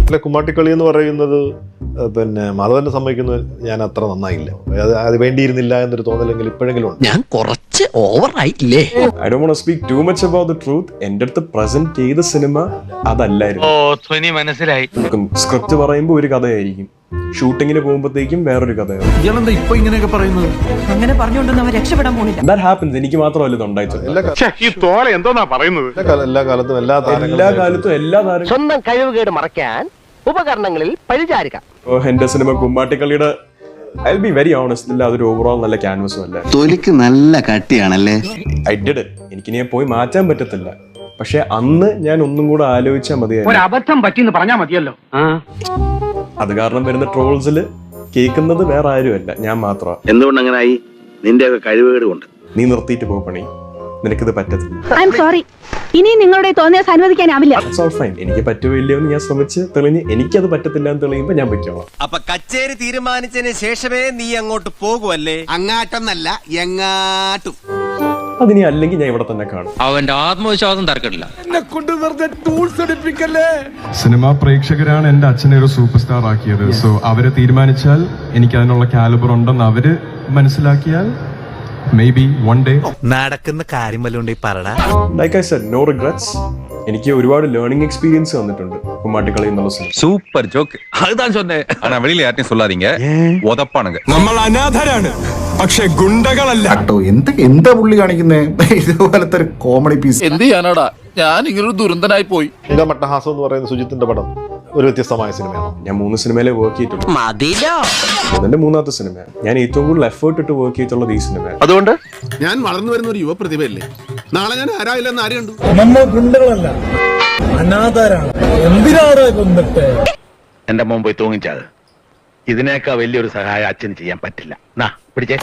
അല്ല, കുമ്മാട്ടിക്കളി എന്ന് പറയുന്നത് പിന്നെ മാധവനെ സമ്മതിക്കുന്നത് ഞാൻ അത്ര നന്നായില്ല, അത് വേണ്ടിയിരുന്നില്ല എന്നൊരു തോന്നലെങ്കിൽ ഇപ്പോഴെങ്കിലും ഉണ്ട്. ഞാൻ കുറച്ച് ഓവറായില്ലേ? I don't want to speak too much about the truth. എൻ്റെ അടുത്ത് പ്രസന്റ് ചെയ്ത സിനിമ അതല്ലായിരുന്നു. മനസ്സിലായി. സ്ക്രിപ്റ്റ് പറയുമ്പോൾ ഒരു കഥയായിരിക്കും, ഷൂട്ടിങ്ങിന് പോകുമ്പോഴത്തേക്കും വേറൊരു കഥയാണ്. ഇയാളെന്താ ഇപ്പൊ ഇങ്ങനെയൊക്കെ പറയുന്നത്? അങ്ങനെ പറഞ്ഞുകൊണ്ടൊന്നും അവൻ രക്ഷപ്പെടാൻ പോണില്ല. That happens. എനിക്ക് മാത്രമല്ല ഇത് ഉണ്ടായിട്ടുണ്ട്. എല്ലാ കാലത്തും എല്ലാ താരങ്ങളും സ്വന്തം കഴിവുകേട് മറയ്ക്കാൻ ഉപകരണങ്ങളിൽ പരിചാരിക. എന്റെ cinema കുമ്മാട്ടിക്കളിയുടെ I'll be very honest, ഇല്ല അതൊരു ഓവറോൾ നല്ല ക്യാൻവസും അല്ല. തൊലിക്ക് നല്ല കട്ടിയാണല്ലേ? I did it. എനിക്കിനി പോയി മാറ്റാൻ പറ്റത്തില്ല. പക്ഷെ അന്ന് ഞാൻ ഒന്നും കൂടെ ആലോചിച്ചാൽ മതിയായിരുന്നു. അബദ്ധം പറ്റിന്ന് പറഞ്ഞാൽ മതിയല്ലോ. അത് കാരണം വരുന്ന ട്രോൾസിൽ കേൾക്കുന്നത് വേറെ ആരുമല്ല, ഞാൻ മാത്രമാണ്. എന്തുകൊണ്ടങ്ങനായി? നിന്റെ കഴിവുകേട് കൊണ്ട്. നീ നിർത്തിയിട്ട് പോ പണി, നിനക്കിത് പറ്റത്തില്ല. ഐ എം സോറി, ഇനി നിങ്ങളുടെ തോന്നിയാൽ അനുവദിക്കാനാവില്ല. It's all fine. എനിക്ക് പറ്റുമോ ഇല്ലയോ എന്ന് ഞാൻ ശ്രമിച്ച് തെളിഞ്ഞ് എനിക്കത് പറ്റത്തില്ല എന്ന് തെളിയുമ്പോൾ ഞാൻ പറ്റുമോ. അപ്പൊ കച്ചേരി തീരുമാനിച്ചതിന് ശേഷമേ നീ അങ്ങോട്ട് പോകുമല്ലേ? അങ്ങാട്ടൊന്നല്ല, എങ്ങാട്ടും. അതിനി അല്ലെങ്കിൽ ഞാൻ ഇവിടെ തന്നെ കാണും. അവന്റെ ആത്മവിശ്വാസം തർക്കമില്ല. സിനിമാ പ്രേക്ഷകരാണ് എന്റെ അച്ഛനെ ഒരു സൂപ്പർ സ്റ്റാർ ആക്കിയത്. സോ അവര് തീരുമാനിച്ചാൽ എനിക്ക് അതിനുള്ള കാലിബർ ഉണ്ടെന്ന് അവര് മനസ്സിലാക്കിയാൽ maybe one day. നടക്കുന്ന കാര്യം വല്ലോണ്ട് പറടാ. Like I said, no regrets. എനിക്ക് ഒരുപാട് ലേണിംഗ് എക്സ്പീരിയൻസ് വന്നിട്ടുണ്ട് കുമ്മാട്ടിക്കളി എന്നുള്ള സിനിമ. Super joke. അതുதான் சொன்னேன். ஆனா வெளியில யார்ட்டையும் சொல்லாதீங்க. ഉതപ്പാണുங்க. നമ്മൾ അനാഥരാണ്, പക്ഷെ ഗുണ്ടകളല്ല. എന്താ പുള്ളി കാണിക്കുന്നേ? ഇതുപോലത്തെ ഒരു കോമഡി പീസ്. എന്ത് ചെയ്യാനാടാ, ഞാൻ ഇങ്ങനൊരു ദുരന്തനായി പോയി. മട്ടഹാസം എന്ന് പറയുന്ന സുജിത്തിന്റെ പടം ഒരു വ്യത്യസ്തമായ സിനിമയാണ്. ഞാൻ 3 സിനിമയിലെ വർക്ക് ചെയ്തിട്ടുണ്ട്. മതിലോ അതെന്റെ 3ാമത്തെ സിനിമയാണ്. ഞാൻ ഏറ്റവും കൂടുതൽ എഫേർട്ട് ഇട്ട് വർക്ക് ചെയ്തിട്ടുള്ളത് ഈ സിനിമയാണ്. അതുകൊണ്ട് ഞാൻ വളർന്നു വരുന്ന ഒരു യുവപ്രതിഭയല്ലേ. നാളെ ഞാൻ ആരായില്ലെന്ന് ആരും കണ്ടു. നമ്മൾ ഗുണ്ടകളല്ല, അനാഥരാണ്. എന്തിനാണ് കൊന്നിട്ട്? എന്റെ മോൻ പോയി തൂങ്ങിച്ചത്. ഇതിനേക്കാൾ വലിയൊരു സഹായം അച്ഛന് ചെയ്യാൻ പറ്റില്ല. പിടിച്ചേ.